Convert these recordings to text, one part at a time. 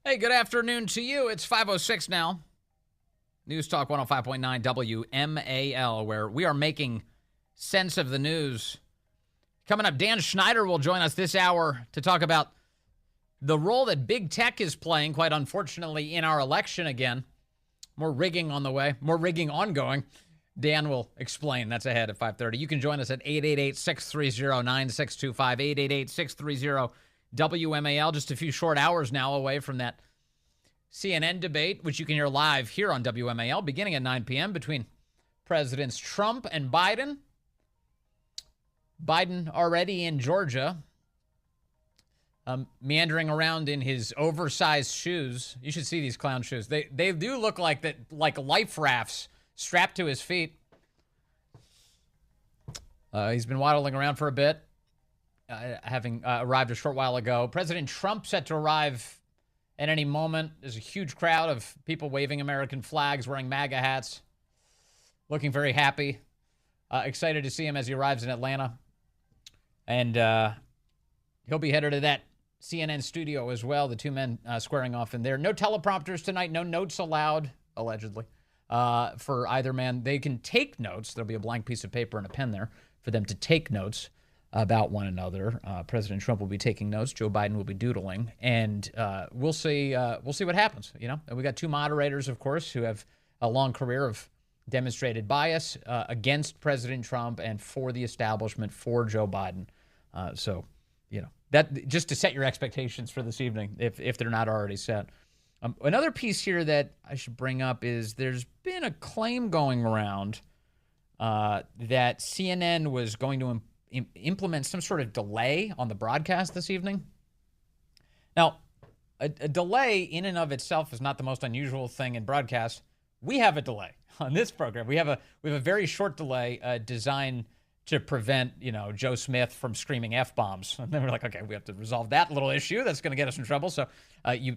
Hey, good afternoon to you. It's 5:06 now. News Talk 105.9 WMAL, where we are making sense of the news. Coming up, Dan Schneider will join us this hour to talk about the role that big tech is playing, quite unfortunately, in our election again. More rigging on the way, more rigging ongoing. Dan will explain. That's ahead at 5:30. You can join us at 888-630-9625, 888-630-WMAL. Just a few short hours now away from that CNN debate, which you can hear live here on WMAL, beginning at 9 p.m. between Presidents Trump and Biden. Biden already in Georgia, meandering around in his oversized shoes. You should see these clown shoes. They do look like life rafts strapped to his feet. He's been waddling around for a bit, having arrived a short while ago. President Trump set to arrive at any moment. There's a huge crowd of people waving American flags, wearing MAGA hats, looking very happy. Excited to see him as he arrives in Atlanta. And he'll be headed to that CNN studio as well, the two men squaring off in there. No teleprompters tonight, no notes allowed, allegedly, for either man. They can take notes. There'll be a blank piece of paper and a pen there for them to take notes about one another. President Trump will be taking notes. Joe Biden will be doodling, and we'll see what happens. You know, and we got two moderators, of course, who have a long career of demonstrated bias against President Trump and for the establishment, for Joe Biden. So, you know, that just to set your expectations for this evening, if they're not already set. Another piece here that I should bring up is there's been a claim going around that CNN was going to implement some sort of delay on the broadcast this evening. Now, a delay in and of itself is not the most unusual thing in broadcast. We have a delay on this program. We have a very short delay designed to prevent, Joe Smith from screaming F-bombs. And then we're like, okay, we have to resolve that little issue. That's going to get us in trouble. So you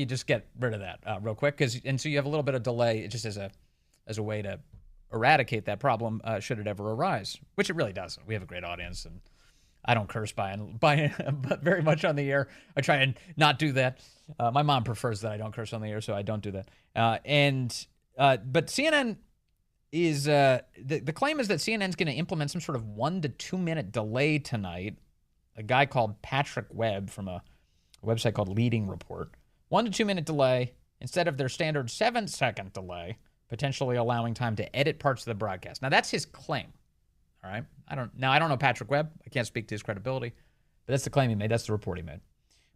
just get rid of that real quick. And so you have a little bit of delay just as a way to eradicate that problem should it ever arise, which it really doesn't. We have a great audience, and I don't curse by but very much on the air. I try and not do that. My mom prefers that I don't curse on the air, so I don't do that. But CNN is the claim is that CNN's going to implement some sort of 1 to 2 minute delay tonight. A guy called Patrick Webb from a website called Leading Report. 1 to 2 minute delay instead of their standard 7-second delay, potentially allowing time to edit parts of the broadcast. Now, that's his claim, all right? I don't know Patrick Webb. I can't speak to his credibility, but that's the claim he made. That's the report he made.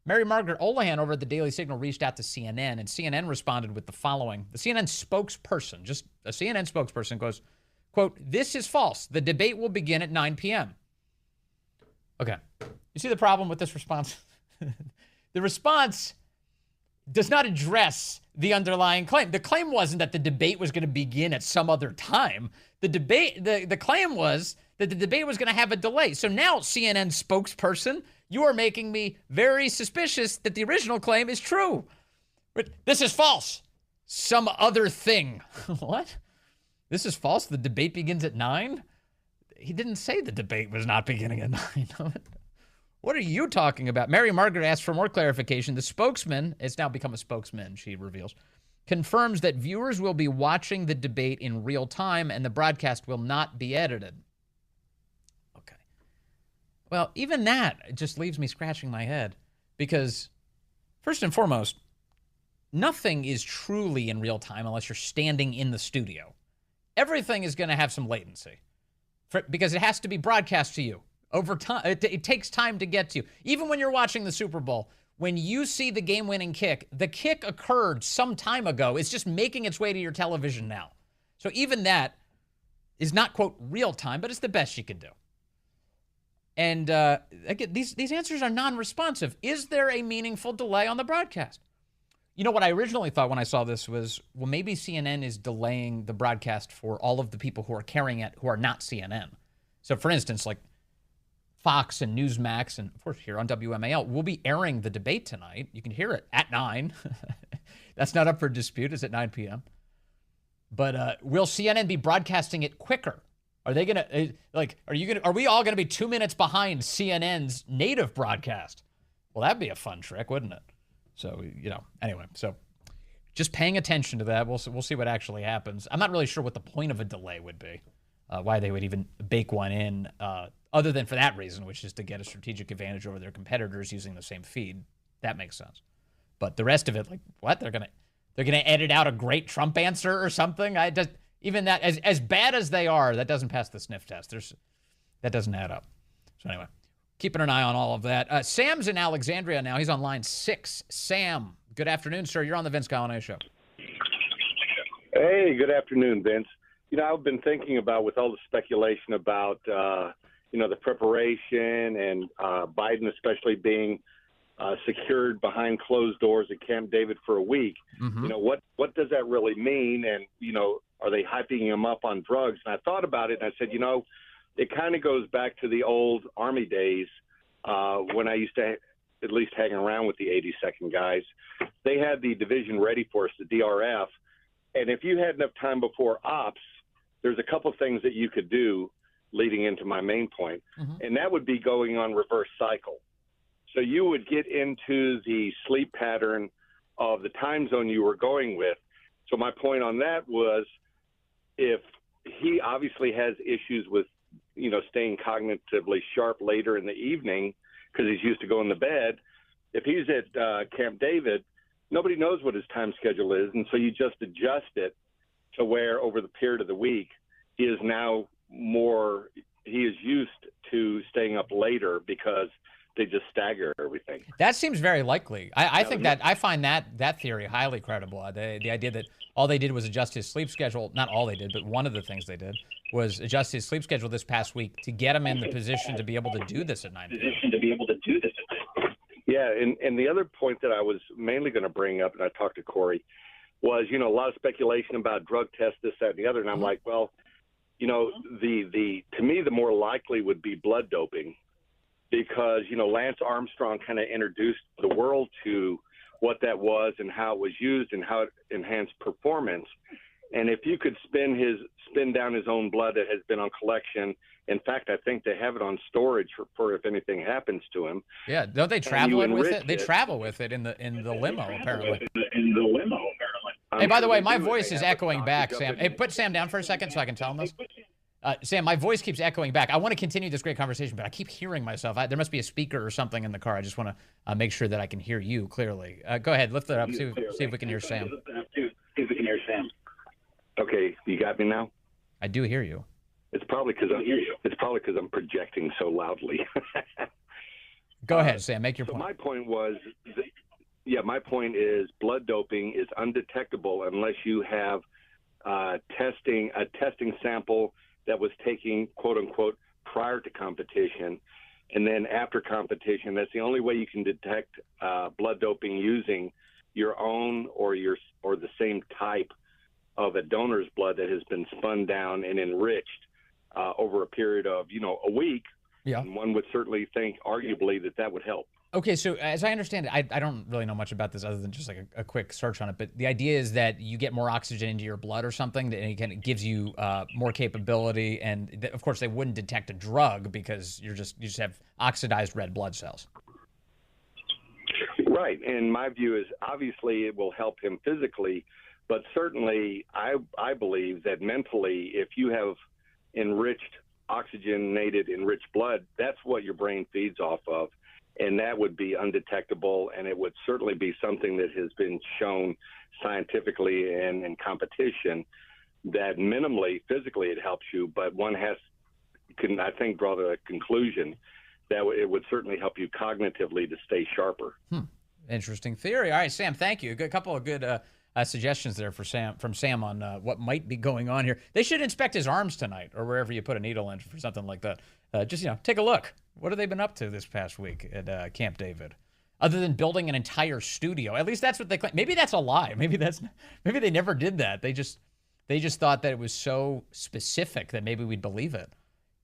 Mary Margaret Olahan over at the Daily Signal reached out to CNN, and CNN responded with the following. The CNN spokesperson, just a CNN spokesperson, goes, quote, "This is false. The debate will begin at 9 p.m. Okay. You see the problem with this response? The response does not address the underlying claim. The claim wasn't that the debate was going to begin at some other time. The claim was that the debate was going to have a delay. So now, CNN spokesperson, you are making me very suspicious that the original claim is true. But this is false. Some other thing. What? This is false? The debate begins at 9? He didn't say the debate was not beginning at 9. What are you talking about? Mary Margaret asked for more clarification. The spokesman, it's now become a spokesman, she reveals, confirms that viewers will be watching the debate in real time and the broadcast will not be edited. Okay. Well, even that just leaves me scratching my head because, first and foremost, nothing is truly in real time unless you're standing in the studio. Everything is going to have some latency because it has to be broadcast to you. Over time, it takes time to get to you. Even when you're watching the Super Bowl, when you see the game-winning kick, the kick occurred some time ago. It's just making its way to your television now. So even that is not, quote, real time, but it's the best you can do. And again, these answers are non-responsive. Is there a meaningful delay on the broadcast? You know, what I originally thought when I saw this was, well, maybe CNN is delaying the broadcast for all of the people who are carrying it who are not CNN. So, for instance, like Fox and Newsmax, and of course here on WMAL, we'll be airing the debate tonight. You can hear it at 9. That's not up for dispute. It's at 9 p.m. But will CNN be broadcasting it quicker? Are they gonna are we all gonna be 2 minutes behind CNN's native broadcast? Well, that'd be a fun trick, wouldn't it? So, anyway, so just paying attention to that. We'll see what actually happens. I'm not really sure what the point of a delay would be, why they would even bake one in, other than for that reason, which is to get a strategic advantage over their competitors using the same feed. That makes sense. But the rest of it, like, what? They're gonna edit out a great Trump answer or something? Even that, as bad as they are, that doesn't pass the sniff test. That doesn't add up. So anyway, keeping an eye on all of that. Sam's in Alexandria now. He's on line 6. Sam, good afternoon, sir. You're on the Vince Coglianese Show. Hey, good afternoon, Vince. I've been thinking about, with all the speculation about, the preparation and Biden especially being secured behind closed doors at Camp David for a week. Mm-hmm. What does that really mean? And, are they hyping him up on drugs? And I thought about it, and I said, it kind of goes back to the old Army days when I used to at least hang around with the 82nd guys. They had the Division Ready Force, the DRF, and if you had enough time before ops, there's a couple things that you could do leading into my main point, and that would be going on reverse cycle. So you would get into the sleep pattern of the time zone you were going with. So my point on that was, if he obviously has issues with, staying cognitively sharp later in the evening because he's used to going to bed, if he's at Camp David, nobody knows what his time schedule is, and so you just adjust it to where over the period of the week he is used to staying up later because they just stagger everything. That seems very likely. I find that theory highly credible. The idea that all they did was adjust his sleep schedule. Not all they did, but one of the things they did was adjust his sleep schedule this past week to get him in the position to be able to do this at 9 p.m. Yeah, and the other point that I was mainly going to bring up, and I talked to Corey, was, a lot of speculation about drug tests, this, that, and the other. And I'm like, well, to me, the more likely would be blood doping, because, Lance Armstrong kind of introduced the world to what that was and how it was used and how it enhanced performance. And if you could spin down his own blood that has been on collection, in fact, I think they have it on storage for if anything happens to him. Yeah, don't they travel with it? They travel with it in the limo, apparently. Hey, by the way, my voice is echoing back, Sam. Hey, put Sam down for a second so I can tell him this. Sam, my voice keeps echoing back. I want to continue this great conversation, but I keep hearing myself. There must be a speaker or something in the car. I just want to make sure that I can hear you clearly. Go ahead, lift it up, see if we can hear Sam. Okay, you got me now? I do hear you. It's probably because I'm projecting so loudly. Go ahead, Sam. Make your point. My point was, my point is blood doping is undetectable unless you have a testing sample that was taken, quote unquote, prior to competition, and then after competition. That's the only way you can detect blood doping using your own or the same type of a donor's blood that has been spun down and enriched over a period of, a week. Yeah. And one would certainly think, arguably, that would help. Okay, so as I understand it, I don't really know much about this other than just like a quick search on it, but the idea is that you get more oxygen into your blood or something, and it gives you more capability, and of course they wouldn't detect a drug because you just have oxidized red blood cells. Right, and my view is obviously it will help him physically, but certainly I believe that mentally, if you have oxygenated enriched blood, that's what your brain feeds off of. And that would be undetectable, and it would certainly be something that has been shown scientifically and in competition that minimally, physically, it helps you, but one can, I think, draw the conclusion that it would certainly help you cognitively to stay sharper. Interesting theory. All right, Sam, thank you. A couple of good suggestions there from Sam on what might be going on here. They should inspect his arms tonight or wherever you put a needle in for something like that. Just take a look. What have they been up to this past week at Camp David? Other than building an entire studio. At least that's what they claim. Maybe that's a lie. Maybe they never did that. They just thought that it was so specific that maybe we'd believe it.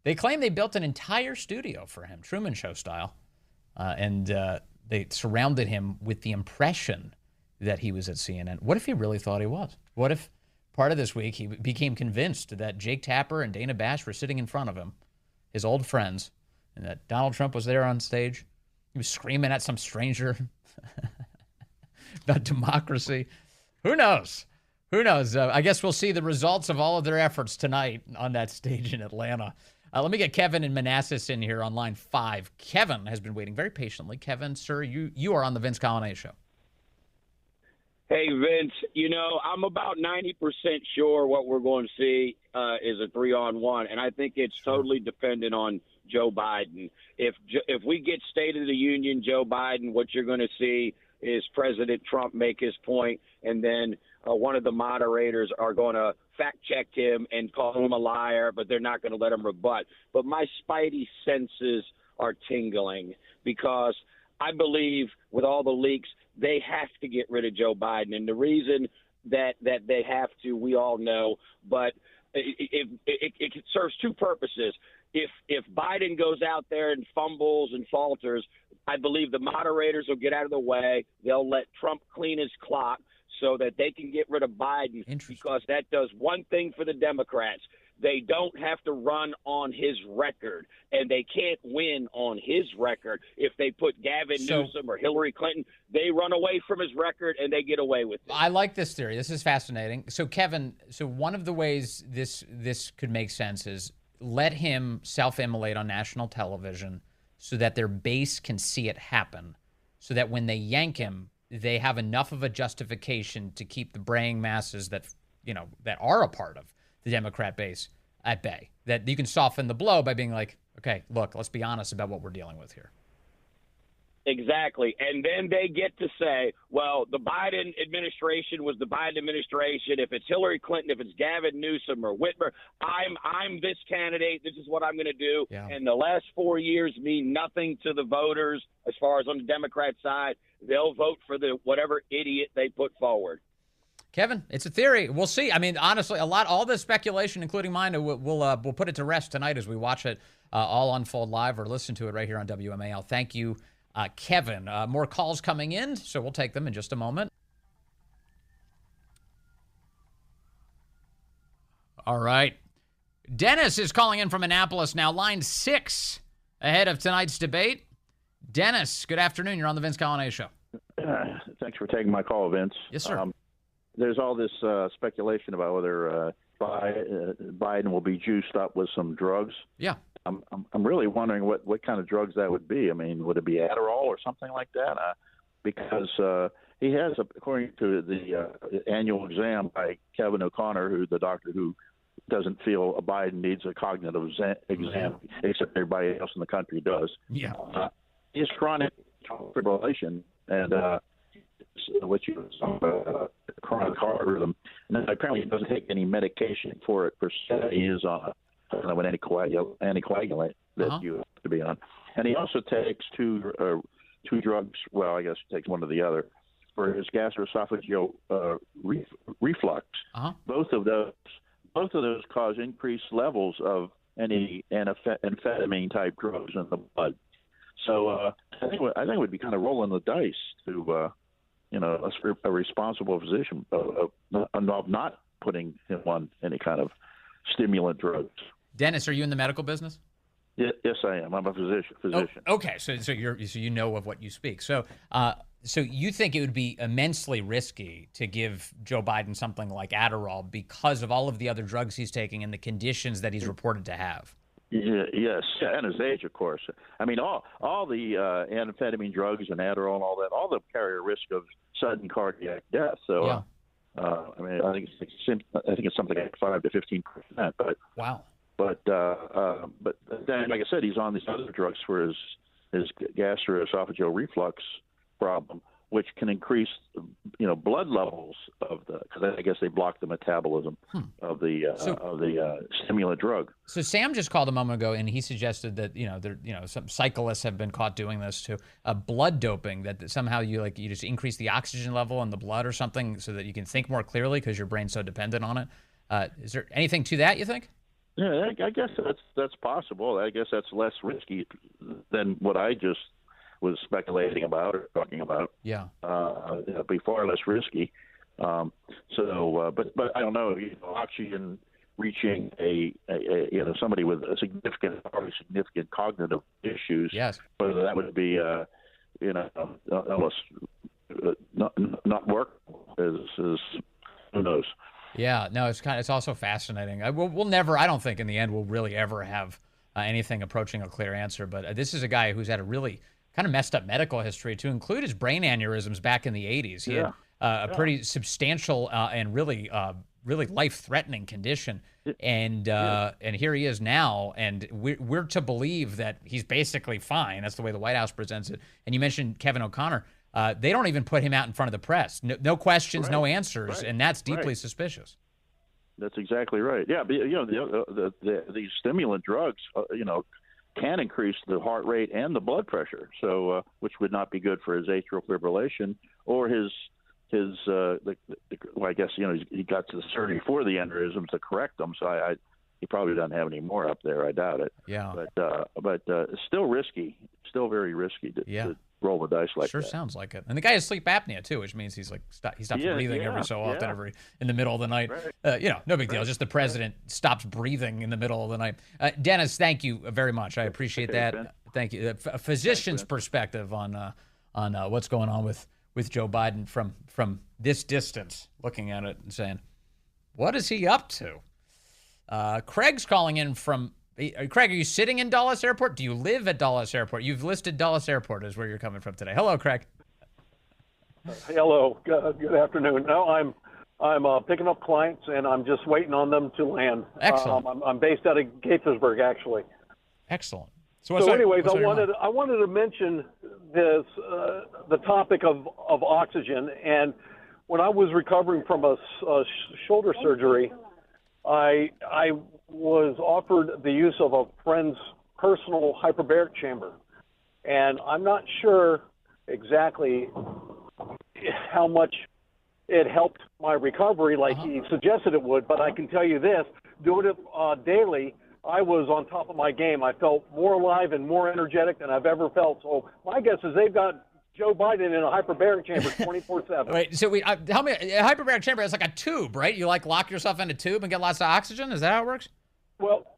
They claim they built an entire studio for him, Truman Show style. And they surrounded him with the impression that he was at CNN. What if he really thought he was? What if part of this week he became convinced that Jake Tapper and Dana Bash were sitting in front of him, his old friends, and that Donald Trump was there on stage? He was screaming at some stranger. about democracy. Who knows? Who knows? I guess we'll see the results of all of their efforts tonight on that stage in Atlanta. Let me get Kevin in Manassas in here on line 5. Kevin has been waiting very patiently. Kevin, sir, you are on the Vince Coglianese Show. Hey, Vince, I'm about 90% sure what we're going to see is a 3-on-1, and I think it's totally dependent on Joe Biden. If we get State of the Union Joe Biden, what you're going to see is President Trump make his point, and then one of the moderators are going to fact-check him and call him a liar, but they're not going to let him rebut. But my spidey senses are tingling because I believe with all the leaks, they have to get rid of Joe Biden. And the reason that they have to, we all know, but it serves two purposes. If Biden goes out there and fumbles and falters, I believe the moderators will get out of the way. They'll let Trump clean his clock so that they can get rid of Biden, because that does one thing for the Democrats. They don't have to run on his record, and they can't win on his record. If they put Gavin Newsom or Hillary Clinton, they run away from his record, and they get away with it. I like this theory. This is fascinating. So, Kevin, one of the ways this could make sense is let him self-immolate on national television so that their base can see it happen, so that when they yank him, they have enough of a justification to keep the braying masses that are a part of the Democrat base at bay. That you can soften the blow by being like, okay, look, let's be honest about what we're dealing with here. Exactly. And then they get to say, well, the Biden administration was the Biden administration. If it's Hillary Clinton, if it's Gavin Newsom or Whitmer, I'm this candidate. This is what I'm going to do. Yeah. And the last 4 years mean nothing to the voters as far as on the Democrat side. They'll vote for the whatever idiot they put forward. Kevin, it's a theory. We'll see. I mean, honestly, all this speculation, including mine, we'll put it to rest tonight as we watch it all unfold live or listen to it right here on WMAL. Thank you, Kevin. More calls coming in, so we'll take them in just a moment. All right. Dennis is calling in from Annapolis now, line 6, ahead of tonight's debate. Dennis, good afternoon. You're on the Vince Coglianese Show. Thanks for taking my call, Vince. Yes, sir. There's all this speculation about whether Biden will be juiced up with some drugs. Yeah. I'm really wondering what kind of drugs that would be. I mean, would it be Adderall or something like that? Because he has, according to the annual exam by Kevin O'Connor, who's the doctor who doesn't feel Biden needs a cognitive exam, except everybody else in the country does. Yeah. He has chronic fibrillation and which is chronic heart rhythm. And apparently he doesn't take any medication for it per se. He is on an anticoagulant that you have to be on. And he also takes two drugs. Well, I guess he takes one or the other for his gastroesophageal reflux. Both of those cause increased levels of any amphetamine type drugs in the blood. So I think it would be kind of rolling the dice to a responsible physician of not putting him on any kind of stimulant drugs. Dennis, are you in the medical business? Yes, I am. I'm a physician. Oh, okay, so you know of what you speak. So you think it would be immensely risky to give Joe Biden something like Adderall because of all of the other drugs he's taking and the conditions that he's reported to have? Yes, and his age, of course. I mean, all the amphetamine drugs and Adderall and all that, all of them carry a risk of sudden cardiac death. So, I mean, I think it's something like 5 to 15%. But wow. But then, like I said, he's on these other drugs for his gastroesophageal reflux problem, which can increase, blood levels of because I guess they block the metabolism of the stimulant drug. So Sam just called a moment ago, and he suggested that some cyclists have been caught doing this too. Blood doping, that somehow you just increase the oxygen level in the blood or something so that you can think more clearly because your brain's so dependent on it. Is there anything to that, you think? Yeah, I guess that's possible. I guess that's less risky than what I just was speculating about or talking about. Yeah. It'd be far less risky. But I don't know. Oxygen reaching somebody with a significant cognitive issues. Yes. Whether that would be almost not work is who knows. Yeah, no, it's also fascinating. We'll never, I don't think in the end we'll really ever have anything approaching a clear answer. But this is a guy who's had a really kind of messed up medical history, to include his brain aneurysms back in the 80s. He had a pretty substantial and really life-threatening condition. And here he is now, and we're to believe that he's basically fine. That's the way the White House presents it. And you mentioned Kevin O'Connor. They don't even put him out in front of the press. No questions, no answers, and that's deeply suspicious. That's exactly right. Yeah, but these stimulant drugs, can increase the heart rate and the blood pressure. So, which would not be good for his atrial fibrillation or his. I guess he got to the surgery for the aneurysms to correct them. So he probably doesn't have any more up there. I doubt it. Yeah. But it's still risky. Still very risky to roll the dice like that. Sure sounds like it. And the guy has sleep apnea too, which means he's like he stops breathing every so often, in the middle of the night. Right. No big deal. Just the president stops breathing in the middle of the night. Dennis, thank you very much. I appreciate that. Ben. Thank you. A physician's perspective on what's going on with Joe Biden from this distance, looking at it and saying, what is he up to? Craig's calling in from. Craig, are you sitting in Dulles Airport? Do you live at Dulles Airport? You've listed Dulles Airport as where you're coming from today. Hello, Craig. Hello. Good afternoon. No, I'm picking up clients, and I'm just waiting on them to land. Excellent. I'm based out of Gaithersburg, actually. Excellent. So anyways, I wanted to mention this the topic of oxygen. And when I was recovering from a shoulder surgery, I was offered the use of a friend's personal hyperbaric chamber. And I'm not sure exactly how much it helped my recovery like he suggested it would, but I can tell you this, doing it daily, I was on top of my game. I felt more alive and more energetic than I've ever felt. So my guess is they've got Joe Biden in a hyperbaric chamber 24/7. Wait, so tell me, a hyperbaric chamber is like a tube, right? You lock yourself in a tube and get lots of oxygen? Is that how it works? Well,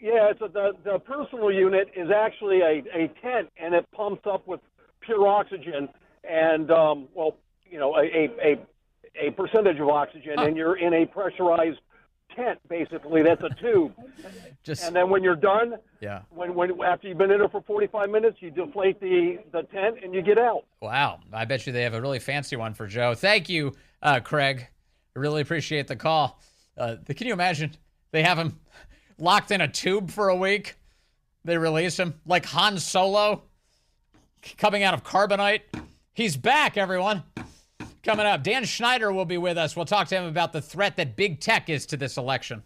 yeah, the personal unit is actually a tent, and it pumps up with pure oxygen and, a percentage of oxygen, and you're in a pressurized tent, basically. That's a tube. And then when you're done, when after you've been in it for 45 minutes, you deflate the tent and you get out. Wow. I bet you they have a really fancy one for Joe. Thank you, Craig. I really appreciate the call. Can you imagine? They have him locked in a tube for a week. They release him like Han Solo coming out of carbonite. He's back, everyone. Coming up, Dan Schneider will be with us. We'll talk to him about the threat that big tech is to this election.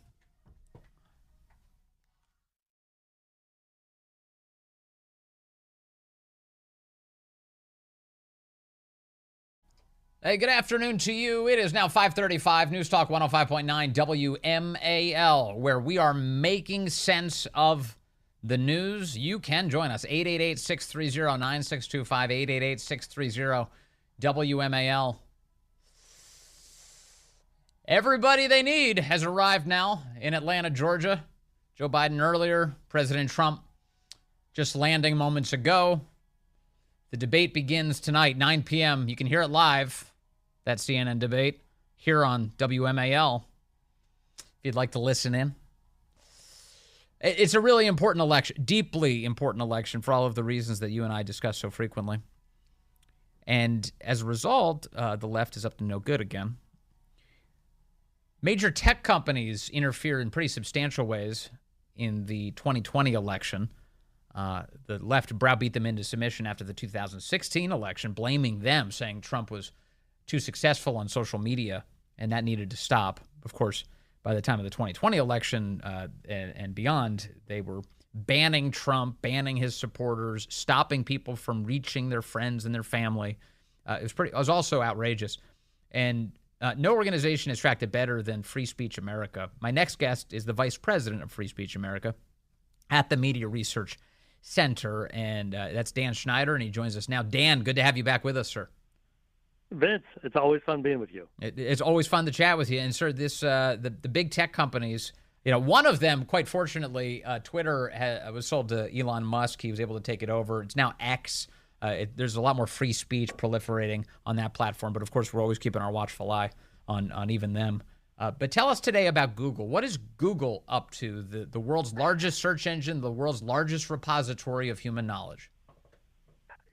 Hey, good afternoon to you. It is now 5:35, News Talk 105.9 WMAL, where we are making sense of the news. You can join us, 888-630-9625, 888-630-WMAL. Everybody they need has arrived now in Atlanta, Georgia. Joe Biden earlier, President Trump just landing moments ago. The debate begins tonight, 9 p.m. You can hear it live, that CNN debate, here on WMAL, if you'd like to listen in. It's a really important election, deeply important election for all of the reasons that you and I discuss so frequently. And as a result, the left is up to no good again. Major tech companies interfere in pretty substantial ways in the 2020 election. The left browbeat them into submission after the 2016 election, blaming them, saying Trump was too successful on social media, and that needed to stop. Of course, by the time of the 2020 election and beyond, they were banning Trump, banning his supporters, stopping people from reaching their friends and their family. It was also outrageous. And no organization has tracked it better than Free Speech America. My next guest is the vice president of Free Speech America at the Media Research Center, and that's Dan Schneider, and he joins us now. Dan, good to have you back with us, sir. Vince, it's always fun being with you. It's always fun to chat with you. And, sir, this the big tech companies, one of them, quite fortunately, Twitter was sold to Elon Musk. He was able to take it over. It's now X. There's a lot more free speech proliferating on that platform, but of course we're always keeping our watchful eye on even them. But tell us today about Google. What is Google up to? The world's largest search engine, the world's largest repository of human knowledge.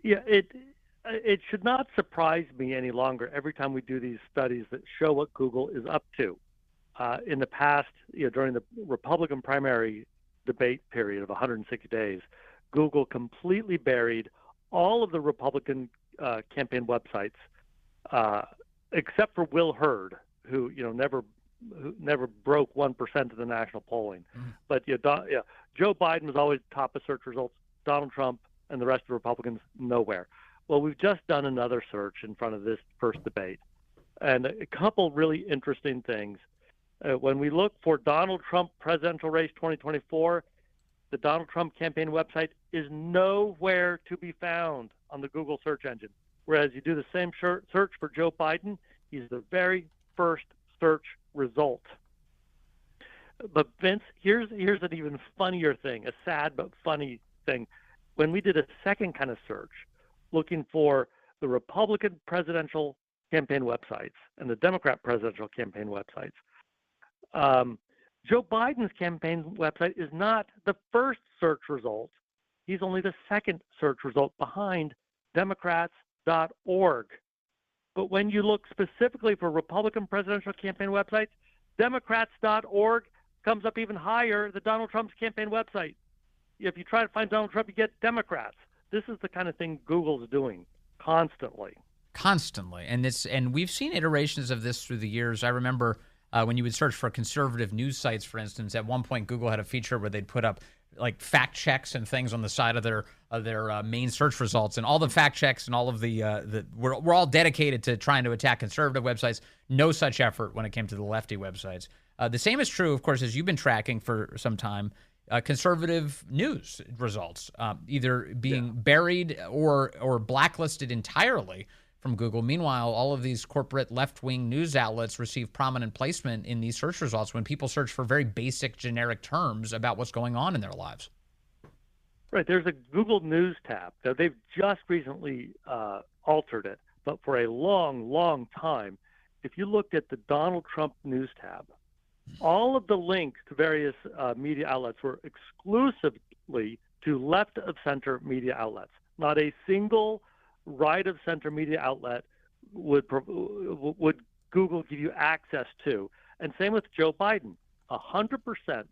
Yeah, it should not surprise me any longer every time we do these studies that show what Google is up to. In the past, during the Republican primary debate period of 160 days, Google completely buried all of the Republican campaign websites, except for Will Hurd, who never broke 1% of the national polling. But Joe Biden was always top of search results. Donald Trump and the rest of the Republicans nowhere. Well, we've just done another search in front of this first debate, and a couple really interesting things. When we look for Donald Trump presidential race 2024, the Donald Trump campaign website is nowhere to be found on the Google search engine. Whereas you do the same search for Joe Biden, he's the very first search result. But Vince, here's an even funnier thing, a sad but funny thing. When we did a second kind of search, looking for the Republican presidential campaign websites and the Democrat presidential campaign websites, Joe Biden's campaign website is not the first search result. He's only the second search result behind Democrats.org. But when you look specifically for Republican presidential campaign websites, Democrats.org comes up even higher than Donald Trump's campaign website. If you try to find Donald Trump, you get Democrats. This is the kind of thing Google's doing constantly. And we've seen iterations of this through the years. I remember when you would search for conservative news sites, for instance, at one point Google had a feature where they'd put up like fact checks and things on the side of their main search results, and all the fact checks and all of we're all dedicated to trying to attack conservative websites. No such effort when it came to the lefty websites. The same is true, of course, as you've been tracking for some time. Conservative news results either being buried or blacklisted entirely from Google. Meanwhile, all of these corporate left-wing news outlets receive prominent placement in these search results when people search for very basic generic terms about what's going on in their lives. Right. There's a Google News tab. Now, they've just recently altered it, but for a long, long time, if you looked at the Donald Trump News tab, all of the links to various media outlets were exclusively to left-of-center media outlets. Not a single right-of-center media outlet would Google give you access to. And same with Joe Biden. 100%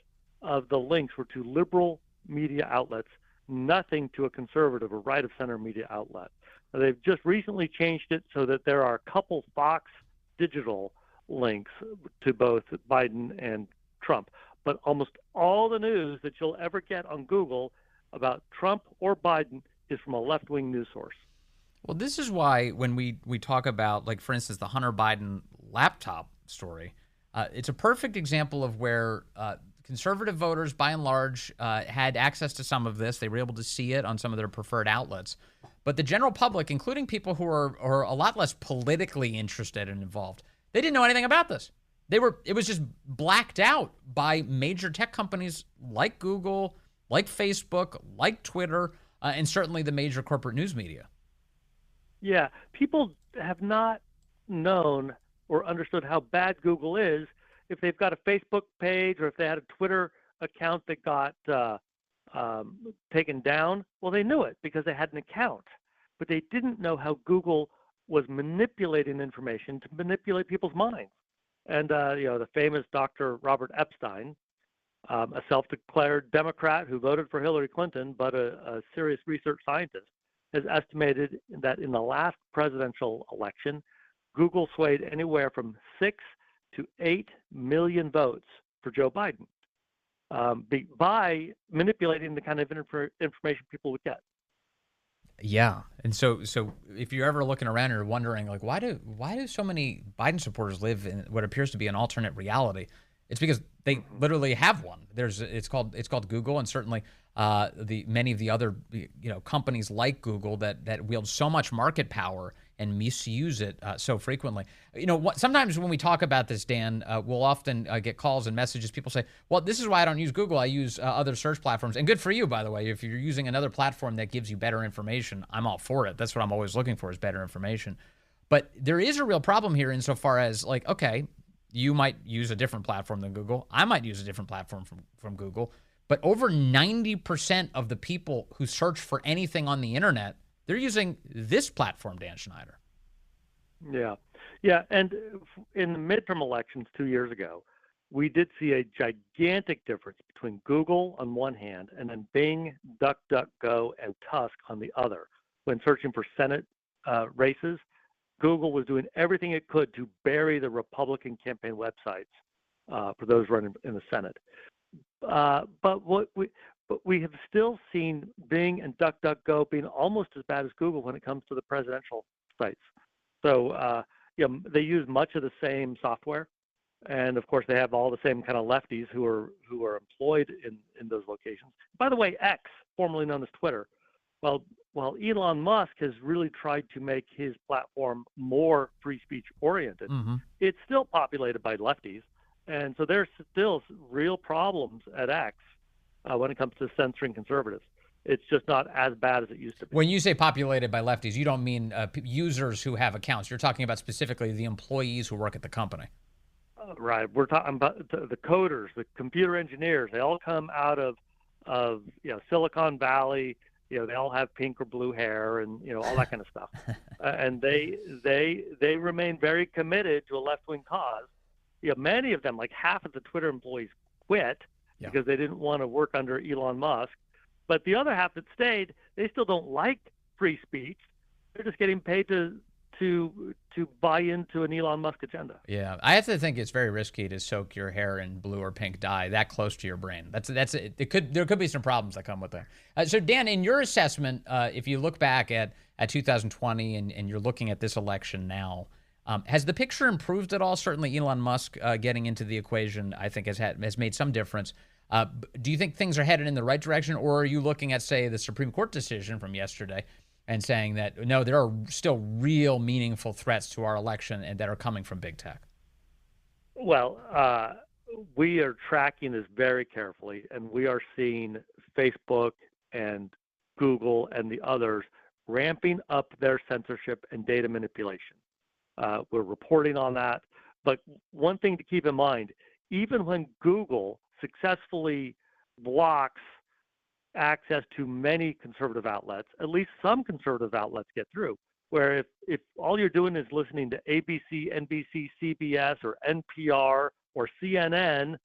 of the links were to liberal media outlets, nothing to a conservative or right-of-center media outlet. Now, they've just recently changed it so that there are a couple Fox Digital links to both Biden and Trump. But almost all the news that you'll ever get on Google about Trump or Biden is from a left-wing news source. Well, this is why when we talk about, like, for instance, the Hunter Biden laptop story, it's a perfect example of where conservative voters, by and large, had access to some of this. They were able to see it on some of their preferred outlets. But the general public, including people who are a lot less politically interested and involved, they didn't know anything about this. It was just blacked out by major tech companies like Google, like Facebook, like Twitter, and certainly the major corporate news media. Yeah, people have not known or understood how bad Google is if they've got a Facebook page or if they had a Twitter account that got taken down. Well, they knew it because they had an account, but they didn't know how Google was manipulating information to manipulate people's minds. And, the famous Dr. Robert Epstein, a self-declared Democrat who voted for Hillary Clinton, but a serious research scientist, has estimated that in the last presidential election, Google swayed anywhere from 6 to 8 million votes for Joe Biden by manipulating the kind of information people would get. Yeah, and so if you're ever looking around and you're wondering, like, why do so many Biden supporters live in what appears to be an alternate reality? It's because they literally have one. It's called Google, and certainly many of the other companies like Google that wield so much market power and misuse it so frequently. Sometimes when we talk about this, Dan, we'll often get calls and messages. People say, well, this is why I don't use Google. I use other search platforms. And good for you, by the way. If you're using another platform that gives you better information, I'm all for it. That's what I'm always looking for, is better information. But there is a real problem here insofar as, like, okay, you might use a different platform than Google. I might use a different platform from Google. But over 90% of the people who search for anything on the internet, they're using this platform, Dan Schneider. Yeah. And in the midterm elections 2 years ago, we did see a gigantic difference between Google on one hand and then Bing, DuckDuckGo, and Tusk on the other. When searching for Senate races, Google was doing everything it could to bury the Republican campaign websites for those running in the Senate. But we have still seen Bing and DuckDuckGo being almost as bad as Google when it comes to the presidential sites. So they use much of the same software, and of course they have all the same kind of lefties who are employed in those locations. By the way, X, formerly known as Twitter, while Elon Musk has really tried to make his platform more free speech oriented, it's still populated by lefties. And so there's still real problems at X when it comes to censoring conservatives. It's just not as bad as it used to be. When you say populated by lefties, you don't mean users who have accounts. You're talking about specifically the employees who work at the company. Right. We're talking about the coders, the computer engineers. They all come out of Silicon Valley. They all have pink or blue hair and all that kind of stuff. And they remain very committed to a left-wing cause. Many of them, like half of the Twitter employees, quit because they didn't want to work under Elon Musk. But the other half that stayed, they still don't like free speech. They're just getting paid to buy into an Elon Musk agenda. Yeah, I have to think it's very risky to soak your hair in blue or pink dye that close to your brain. There could be some problems that come with that. So Dan, in your assessment, if you look back at 2020 and you're looking at this election now, has the picture improved at all? Certainly, Elon Musk getting into the equation, I think, has made some difference. Do you think things are headed in the right direction, or are you looking at, say, the Supreme Court decision from yesterday and saying that, no, there are still real meaningful threats to our election and that are coming from big tech? Well, we are tracking this very carefully, and we are seeing Facebook and Google and the others ramping up their censorship and data manipulation. We're reporting on that. But one thing to keep in mind, even when Google successfully blocks access to many conservative outlets, at least some conservative outlets get through, where if all you're doing is listening to ABC, NBC, CBS, or NPR, or CNN,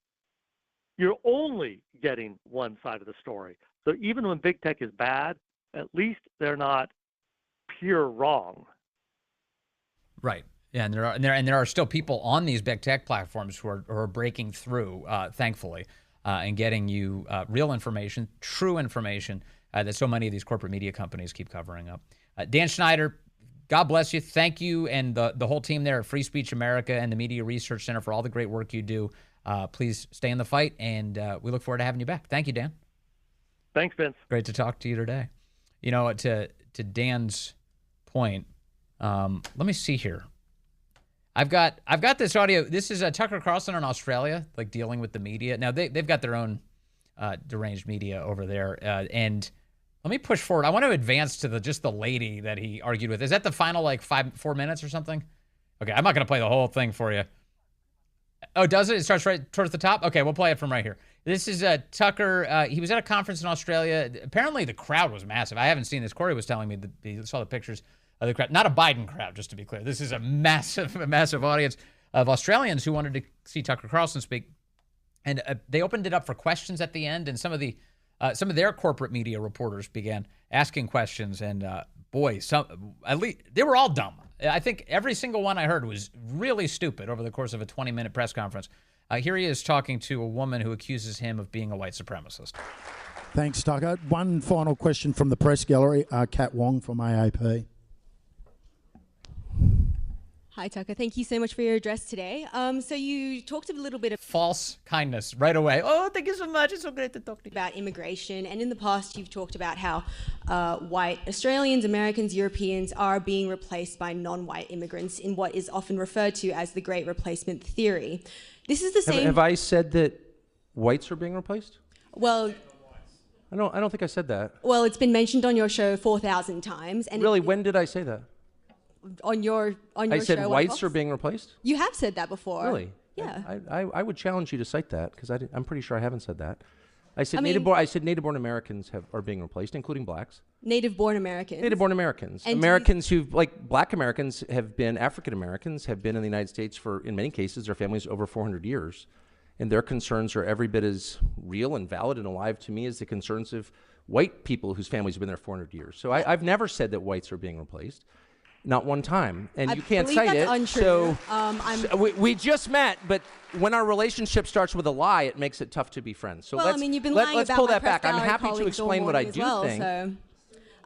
you're only getting one side of the story. So even when big tech is bad, at least they're not pure wrong. Right. Yeah, and there are still people on these big tech platforms who are breaking through, thankfully, and getting you real information, true information that so many of these corporate media companies keep covering up. Dan Schneider, God bless you. Thank you and the whole team there at Free Speech America and the Media Research Center for all the great work you do. Please stay in the fight, and we look forward to having you back. Thank you, Dan. Thanks, Vince. Great to talk to you today. To Dan's point, let me see here. I've got this audio. This is Tucker Carlson in Australia, like dealing with the media. Now they've got their own deranged media over there. And let me push forward. I want to advance to just the lady that he argued with. Is that the final 4 minutes or something? Okay, I'm not going to play the whole thing for you. Oh, does it? It starts right towards the top? Okay, we'll play it from right here. This is Tucker. He was at a conference in Australia. Apparently the crowd was massive. I haven't seen this. Corey was telling me that he saw the pictures of the crowd. Not a Biden crowd, just to be clear. This is a massive audience of Australians who wanted to see Tucker Carlson speak. And they opened it up for questions at the end, and some of their corporate media reporters began asking questions. And at least they were all dumb. I think every single one I heard was really stupid over the course of a 20-minute press conference. Here he is talking to a woman who accuses him of being a white supremacist. Thanks, Tucker. One final question from the press gallery. Kat Wong from AAP. Hi, Tucker. Thank you so much for your address today. So you talked a little bit False kindness right away. Oh, thank you so much. It's so great to talk to you. about immigration, and in the past you've talked about how white Australians, Americans, Europeans are being replaced by non-white immigrants in what is often referred to as the Great Replacement Theory. This is the same... Have I said that whites are being replaced? Well... I don't think I said that. Well, it's been mentioned on your show 4,000 times. And really, when did I say that? On your show. I said whites are being replaced? You have said that before. Really? Yeah. I would challenge you to cite that, because I'm pretty sure I haven't said that. I said native-born Americans are being replaced, including blacks. Native-born Americans. Native-born Americans. And Americans black Americans have been, African Americans have been in the United States for, in many cases, their families over 400 years. And their concerns are every bit as real and valid and alive to me as the concerns of white people whose families have been there 400 years. So I've never said that whites are being replaced. Not one time. And you can't cite it. Untrue. So we just met, but when our relationship starts with a lie, it makes it tough to be friends. So you've been lying let's about pull my that back. press I'm gallery happy to explain what I do think. So,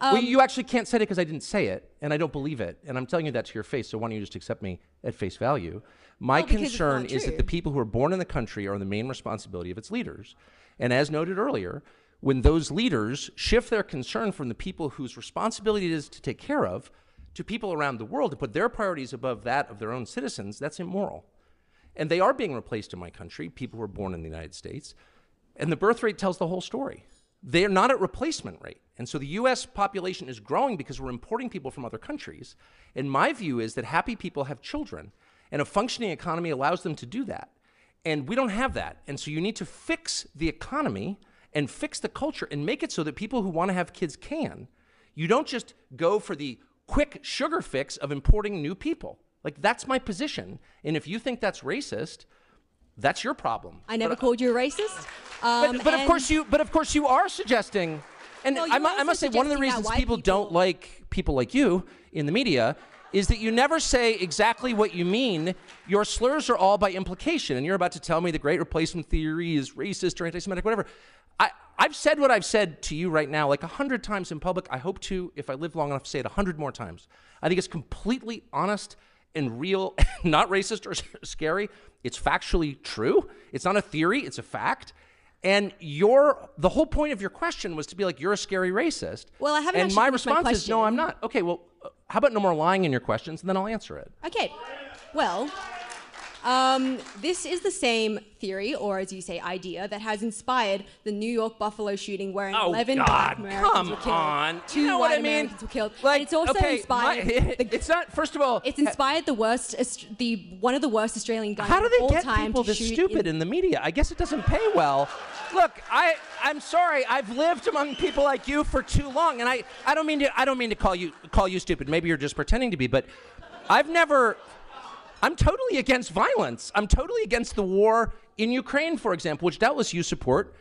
well, you actually can't cite it because I didn't say it, and I don't believe it. And I'm telling you that to your face, so why don't you just accept me at face value? My concern is that the people who are born in the country are the main responsibility of its leaders. And as noted earlier, when those leaders shift their concern from the people whose responsibility it is to take care of to people around the world to put their priorities above that of their own citizens, that's immoral. And they are being replaced in my country, people who are born in the United States. And the birth rate tells the whole story. They are not at replacement rate. And so the US population is growing because we're importing people from other countries. And my view is that happy people have children, and a functioning economy allows them to do that. And we don't have that. And so you need to fix the economy and fix the culture and make it so that people who want to have kids can. You don't just go for the quick sugar fix of importing new people. Like, that's my position. And if you think that's racist, that's your problem. I never called you a racist. But of course you are suggesting, and well, I must say one of the reasons people don't like people like you in the media is that you never say exactly what you mean. Your slurs are all by implication, and you're about to tell me the Great Replacement Theory is racist or anti-Semitic, whatever. I've said what I've said to you right now like 100 times in public. I hope to, if I live long enough, say it 100 more times. I think it's completely honest and real, not racist or scary. It's factually true. It's not a theory, it's a fact. And the whole point of your question was to be like, you're a scary racist. Well, I haven't And actually my finished my response is, question. no, I'm not. Okay, well, how about no more lying in your questions, and then I'll answer it. Okay. Well, this is the same theory, or as you say, idea, that has inspired the New York Buffalo shooting where 11 black Americans were killed. Come on. 2 You know white what I mean? Americans were killed. Like, and it's also inspired... it's not, first of all... It's inspired one of the worst Australian guns How do of they all get time people to this shoot stupid in the media? I guess it doesn't pay well. Look, I'm sorry. I've lived among people like you for too long, and I don't mean to call you stupid. Maybe you're just pretending to be, but I'm totally against violence. I'm totally against the war in Ukraine, for example, which doubtless you support.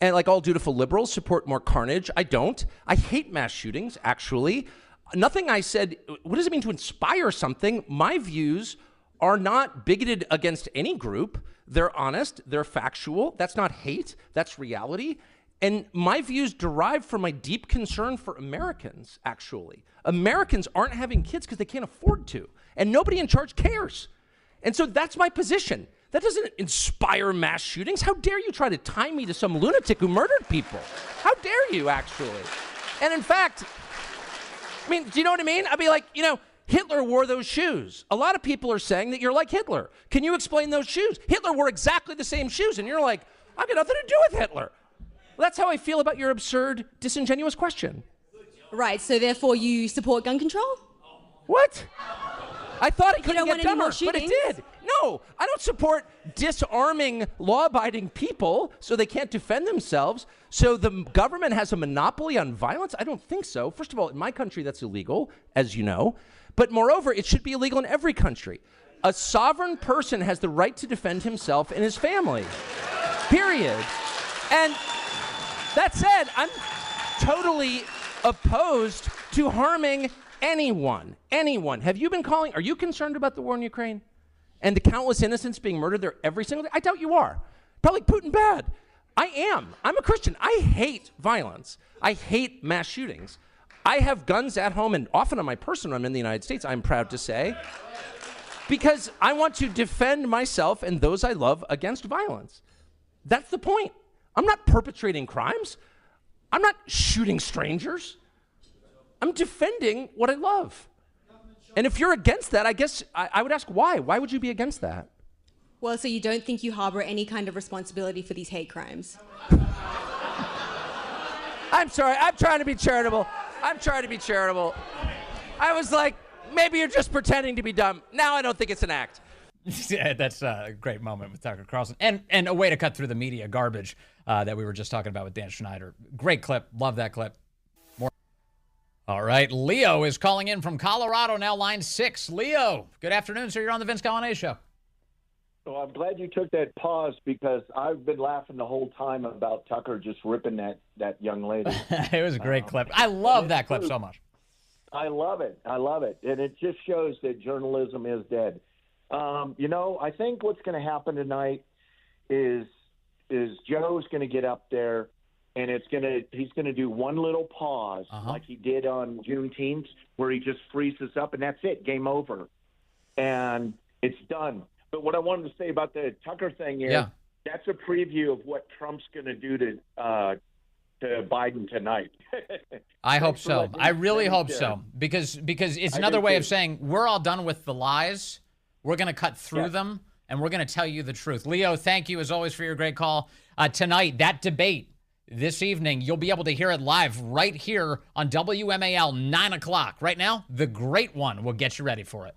And like all dutiful liberals, support more carnage. I don't. I hate mass shootings, actually. Nothing I said, what does it mean to inspire something? My views are not bigoted against any group. They're honest. They're factual. That's not hate. That's reality. And my views derive from my deep concern for Americans, actually. Americans aren't having kids because they can't afford to. And nobody in charge cares. And so that's my position. That doesn't inspire mass shootings. How dare you try to tie me to some lunatic who murdered people? How dare you, actually? And in fact, I mean, do you know what I mean? I'd be like, Hitler wore those shoes. A lot of people are saying that you're like Hitler. Can you explain those shoes? Hitler wore exactly the same shoes, and you're like, I've got nothing to do with Hitler. Well, that's how I feel about your absurd, disingenuous question. Right, so therefore you support gun control? What? I thought it couldn't You don't get want any more dumber, but it shootings? did. No, I don't support disarming law-abiding people so they can't defend themselves. So the government has a monopoly on violence? I don't think so. First of all, in my country, that's illegal, as you know. But moreover, it should be illegal in every country. A sovereign person has the right to defend himself and his family. Period. And that said, I'm totally opposed to harming anyone. Have you been are you concerned about the war in Ukraine? And the countless innocents being murdered there every single day? I doubt you are. Probably Putin bad. I am. I'm a Christian. I hate violence. I hate mass shootings. I have guns at home and often on my person when I'm in the United States, I'm proud to say. Because I want to defend myself and those I love against violence. That's the point. I'm not perpetrating crimes. I'm not shooting strangers. I'm defending what I love. And if you're against that, I guess I would ask why. Why would you be against that? Well, so you don't think you harbor any kind of responsibility for these hate crimes? I'm sorry. I'm trying to be charitable. I was like, maybe you're just pretending to be dumb. Now I don't think it's an act. Yeah, that's a great moment with Tucker Carlson. And a way to cut through the media garbage that we were just talking about with Dan Schneider. Great clip. Love that clip. More. All right. Leo is calling in from Colorado, now line 6. Leo, good afternoon, sir. You're on the Vince Coglianese Show. Well, I'm glad you took that pause because I've been laughing the whole time about Tucker just ripping that young lady. It was a great clip. I love that clip so much. I love it. And it just shows that journalism is dead. I think what's going to happen tonight is Joe's going to get up there and he's going to do one little pause like he did on Juneteenth where he just freezes up and that's it, game over. And it's done. But what I wanted to say about the Tucker thing is that's a preview of what Trump's going to do to Biden tonight. I hope so. I really hope so because it's another way of saying we're all done with the lies. We're going to cut through them, and we're going to tell you the truth. Leo, thank you, as always, for your great call. Tonight, that debate this evening, you'll be able to hear it live right here on WMAL, 9 o'clock. Right now, the great one will get you ready for it.